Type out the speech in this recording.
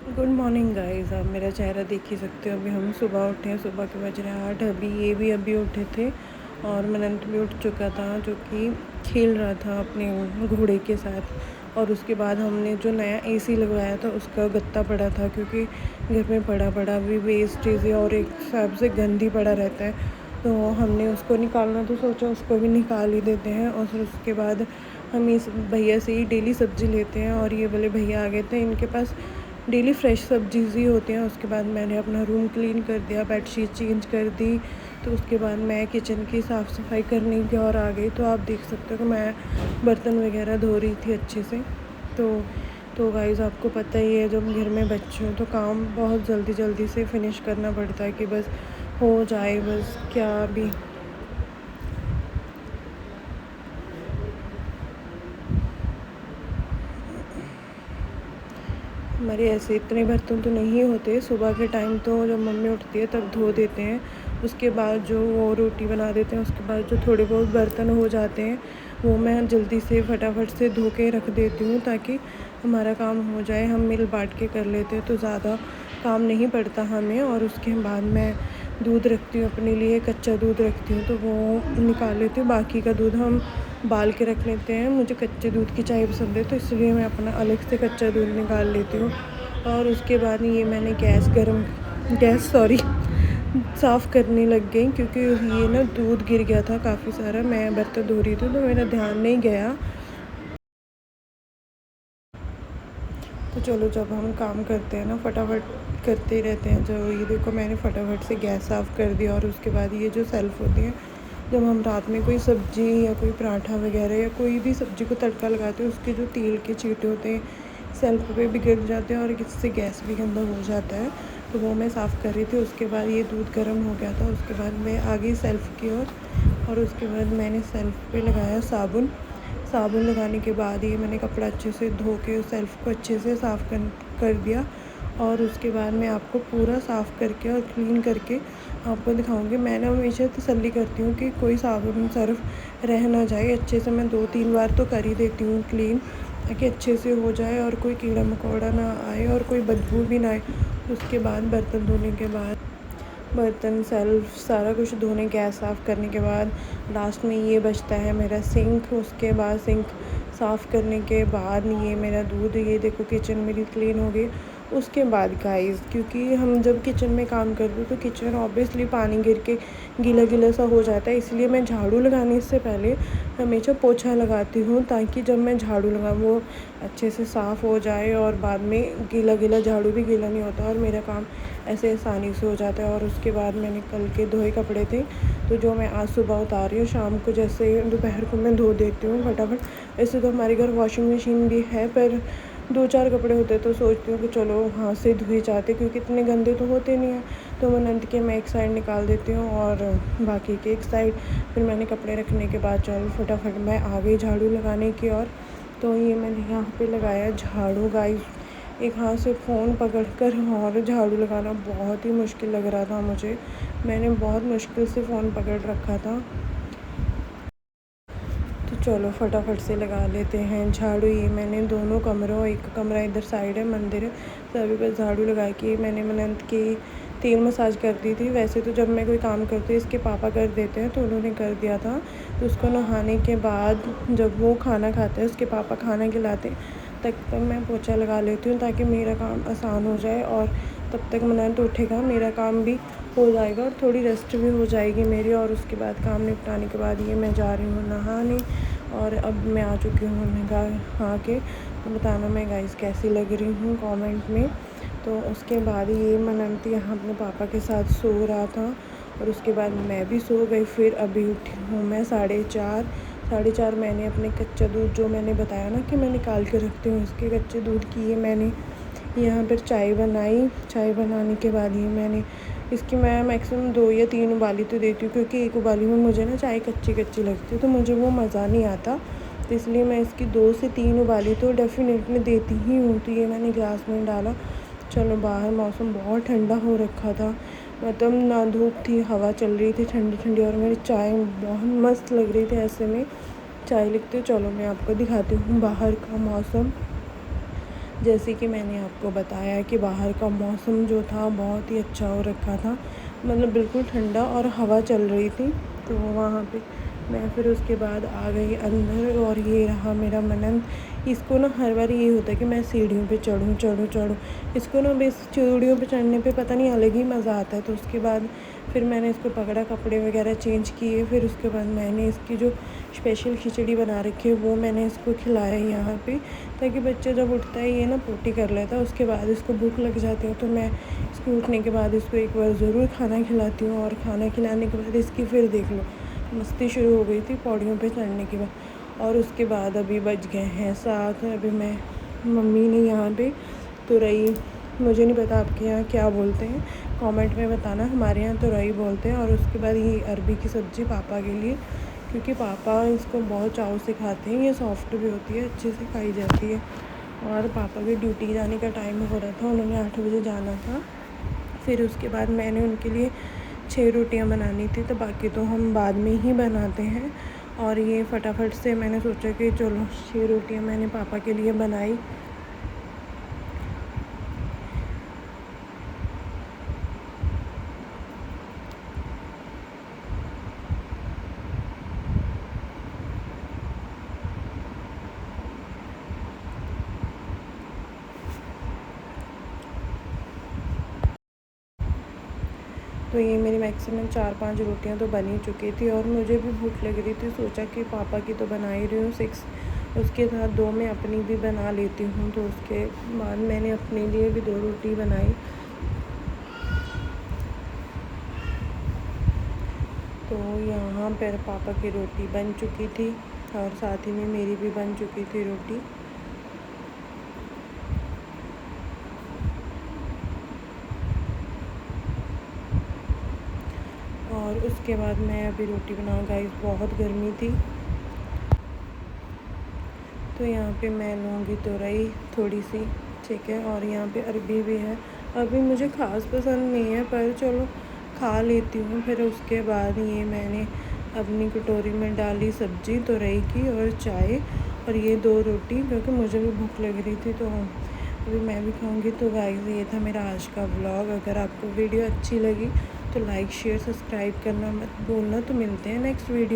Good morning guys. आप मेरा चेहरा देख ही सकते हो। अभी हम सुबह उठे हैं, सुबह के बज रहे हैं 8। अभी ये भी अभी उठे थे और मनंत भी उठ चुका था, जो कि खेल रहा था अपने घोड़े के साथ। और उसके बाद हमने जो नया एसी लगवाया था उसका गत्ता पड़ा था, क्योंकि घर में पड़ा पड़ा भी वेस्ट चीज़ें और एक हिसाब से गंदी पड़ा रहता है, तो हमने उसको निकालना तो सोचा उसको भी निकाल ही देते हैं। और फिर उसके बाद हम इस भैया से ही डेली सब्ज़ी लेते हैं, और ये वाले भैया आ गए थे, इनके पास डेली फ्रेश सब्जीज़ ही होती हैं। उसके बाद मैंने अपना रूम क्लीन कर दिया, बेडशीट चेंज कर दी। तो उसके बाद मैं किचन की साफ़ सफाई करने की और आ गई। तो आप देख सकते हो कि मैं बर्तन वगैरह धो रही थी अच्छे से। तो गाइस, आपको पता ही है जब घर में बच्चे हों तो काम बहुत जल्दी जल्दी से फिनिश करना पड़ता है कि बस हो जाए, बस क्या अभी। हमारे ऐसे इतने बर्तन तो नहीं होते। सुबह के टाइम तो जब मम्मी उठती है तब धो देते हैं। उसके बाद जो वो रोटी बना देते हैं, उसके बाद जो थोड़े बहुत बर्तन हो जाते हैं वो मैं जल्दी से फटाफट से धो के रख देती हूँ, ताकि हमारा काम हो जाए। हम मिल बांट के कर लेते हैं तो ज़्यादा काम नहीं पड़ता हमें। और उसके बाद मैं दूध रखती हूँ अपने लिए, कच्चा दूध रखती हूँ तो वो निकाल लेती हूँ। बाकी का दूध हम बाल के रख लेते हैं। मुझे कच्चे दूध की चाय पसंद है, तो इसलिए मैं अपना अलग से कच्चा दूध निकाल लेती हूँ। और उसके बाद ये मैंने गैस साफ़ करने लग गई, क्योंकि ये ना दूध गिर गया था काफ़ी सारा। मैं बर्तन धो रही थी तो मेरा ध्यान नहीं गया। तो चलो, जब हम काम करते हैं ना फटाफट करते रहते हैं। जो ये देखो, मैंने फटाफट से गैस साफ़ कर दिया। और उसके बाद ये जो सेल्फ़ होती है, जब हम रात में कोई सब्ज़ी या कोई पराठा वगैरह या कोई भी सब्ज़ी को तड़का लगाते हैं, उसके जो तेल के छींटे होते हैं सेल्फ़ पे भी गिर जाते हैं और इससे गैस भी गंदा हो जाता है। तो वो मैं साफ़ कर रही थी। उसके बाद ये दूध गर्म हो गया था। उसके बाद मैं आ गई सेल्फ़ की ओर। और उसके बाद मैंने सेल्फ़ पे लगाया साबुन। साबुन लगाने के बाद ये मैंने कपड़ा अच्छे से धो के उस सेल्फ़ को अच्छे से साफ़ कर दिया। और उसके बाद मैं आपको पूरा साफ़ करके और क्लीन करके आपको दिखाऊंगी। मैं ना हमेशा तसल्ली करती हूँ कि कोई साबुन सर्फ रह ना जाए। अच्छे से मैं 2-3 बार तो कर ही देती हूँ क्लीन, ताकि अच्छे से हो जाए और कोई कीड़ा मकोड़ा ना आए और कोई बदबू भी ना आए। उसके बाद बर्तन धोने के बाद बर्तन सेल्फ सारा कुछ धोने, गैस साफ़ करने के बाद लास्ट में ये बचता है मेरा सिंक। उसके बाद सिंक साफ़ करने के बाद ये मेरा दूध, ये देखो किचन मेरी क्लीन हो गई। उसके बाद गाइस, क्योंकि हम जब किचन में काम करते हैं तो किचन ऑब्वियसली पानी गिर के गीला गीला सा हो जाता है, इसलिए मैं झाड़ू लगाने से पहले हमेशा पोछा लगाती हूँ, ताकि जब मैं झाड़ू लगाऊँ वो अच्छे से साफ़ हो जाए और बाद में गीला गीला झाड़ू भी गीला नहीं होता और मेरा काम ऐसे आसानी से हो जाता है। और उसके बाद मैंने कल के धोए कपड़े थे, तो जो मैं आज सुबह उतार रही हूँ, शाम को जैसे दोपहर को मैं धो देती हूँ फटाफट। वैसे तो हमारे घर वॉशिंग मशीन भी है, पर 2-4 कपड़े होते तो सोचती हूँ कि चलो हाथ से धुए जाते, क्योंकि इतने गंदे तो होते नहीं हैं। तो मनंत के मैं एक साइड निकाल देती हूँ और बाकी के एक साइड। फिर मैंने कपड़े रखने के बाद चलो फटाफट मैं आ गई झाड़ू लगाने की। और तो ये मैंने यहाँ पे लगाया झाड़ू गाइस। एक हाथ से फ़ोन पकड़कर और झाड़ू लगाना बहुत ही मुश्किल लग रहा था मुझे। मैंने बहुत मुश्किल से फ़ोन पकड़ रखा था। तो चलो फटाफट से लगा लेते हैं झाड़ू। ये मैंने दोनों कमरों, एक कमरा इधर साइड है, मंदिर है, सभी पर झाड़ू लगा के मैंने मनंत की तेल मसाज कर दी थी। वैसे तो जब मैं कोई काम करती हूँ, इसके पापा कर देते हैं, तो उन्होंने कर दिया था। तो उसको नहाने के बाद जब वो खाना खाता है, उसके पापा खाना खिलाते तक मैं पोछा लगा लेती हूँ, ताकि मेरा काम आसान हो जाए। और तब तक मनंत उठेगा, मेरा काम भी हो जाएगा और थोड़ी रेस्ट भी हो जाएगी मेरी। और उसके बाद काम निपटाने के बाद ये मैं जा रही हूँ नहाने। और अब मैं आ चुकी हूँ नहा के। तो बताना मैं गाइस कैसी लग रही हूँ कमेंट में। तो उसके बाद ये मनंत यहाँ अपने पापा के साथ सो रहा था, और उसके बाद मैं भी सो गई। फिर अभी उठी हूँ मैं 4:30। मैंने अपने कच्चा दूध, जो मैंने बताया ना कि मैं निकाल के रखती हूँ, इसके कच्चे दूध की ये मैंने यहाँ पर चाय बनाई। चाय बनाने के बाद ये मैंने इसकी मैं मैक्सिमम 2 या 3 उबाली तो देती हूँ, क्योंकि एक उबाली में मुझे ना चाय कच्ची कच्ची लगती है, तो मुझे वो मज़ा नहीं आता। तो इसलिए मैं इसकी 2 से 3 उबाली तो डेफ़िनेटली देती ही हूँ। तो ये मैंने ग्लास में डाला। चलो, बाहर मौसम बहुत ठंडा हो रखा था, मतलब ना धूप थी, हवा चल रही थी ठंडी ठंडी, और मेरी चाय बहुत मस्त लग रही थी। ऐसे में चाय लिखते, चलो मैं आपको दिखाती हूँ बाहर का मौसम। जैसे कि मैंने आपको बताया कि बाहर का मौसम जो था बहुत ही अच्छा हो रखा था, मतलब बिल्कुल ठंडा और हवा चल रही थी। तो वहाँ पे मैं फिर उसके बाद आ गई अंदर और ये रहा मेरा मनन। इसको ना हर बार ये होता है कि मैं सीढ़ियों पे चढ़ूँ। इसको ना बस सीढ़ियों पे चढ़ने पे पता नहीं अलग ही मज़ा आता है। तो उसके बाद फिर मैंने इसको पकड़ा, कपड़े वगैरह चेंज किए। फिर उसके बाद मैंने इसकी जो स्पेशल खिचड़ी बना रखी है वो मैंने इसको खिलाया यहाँ पे, ताकि बच्चा जब उठता है ये ना पोटी कर लेता है, उसके बाद इसको भूख लग जाती है। तो मैं इसको उठने के बाद इसको एक बार ज़रूर खाना खिलाती हूँ। और खाना खिलाने के बाद इसकी फिर देख लो मस्ती शुरू हो गई थी पौड़ियों पे चढ़ने के बाद। और उसके बाद अभी बज गए हैं 7। अभी मैं मम्मी ने यहाँ पे तुरई, मुझे नहीं पता आपके यहाँ क्या बोलते हैं, कमेंट में बताना। हमारे यहाँ तुरई बोलते हैं। और उसके बाद ये अरबी की सब्ज़ी पापा के लिए, क्योंकि पापा इसको बहुत चाव से खाते हैं। ये सॉफ्ट भी होती है, अच्छे से खाई जाती है। और पापा की ड्यूटी जाने का टाइम हो रहा था, उन्होंने 8 बजे जाना था। फिर उसके बाद मैंने उनके लिए 6 रोटियां बनानी थी, तो बाकी तो हम बाद में ही बनाते हैं। और ये फटाफट से मैंने सोचा कि चलो 6 रोटियां मैंने पापा के लिए बनाई। तो ये मेरी मैक्सिमम 4-5 रोटियां तो बन ही चुकी थी और मुझे भी भूख लग रही थी। सोचा कि पापा की तो बना ही रही हूँ 6, उसके साथ 2 मैं अपनी भी बना लेती हूँ। तो उसके बाद मैंने अपने लिए भी 2 रोटी बनाई। तो यहाँ पर पापा की रोटी बन चुकी थी और साथ ही में मेरी भी बन चुकी थी रोटी। और उसके बाद मैं अभी रोटी बनाऊँ, गाइस बहुत गर्मी थी। तो यहाँ पे मैं लूँगी तुरई थोड़ी सी, ठीक है। और यहाँ पे अरबी भी है। अरबी मुझे ख़ास पसंद नहीं है, पर चलो खा लेती हूँ। फिर उसके बाद ये मैंने अपनी कटोरी में डाली सब्ज़ी तुरई की और चाय और ये 2 रोटी, क्योंकि मुझे भी भूख लग रही थी तो अभी मैं भी खाऊंगी। तो गाइस ये था मेरा आज का व्लॉग। अगर आपको वीडियो अच्छी लगी तो लाइक शेयर सब्सक्राइब करना मत भूलना। तो मिलते हैं नेक्स्ट वीडियो।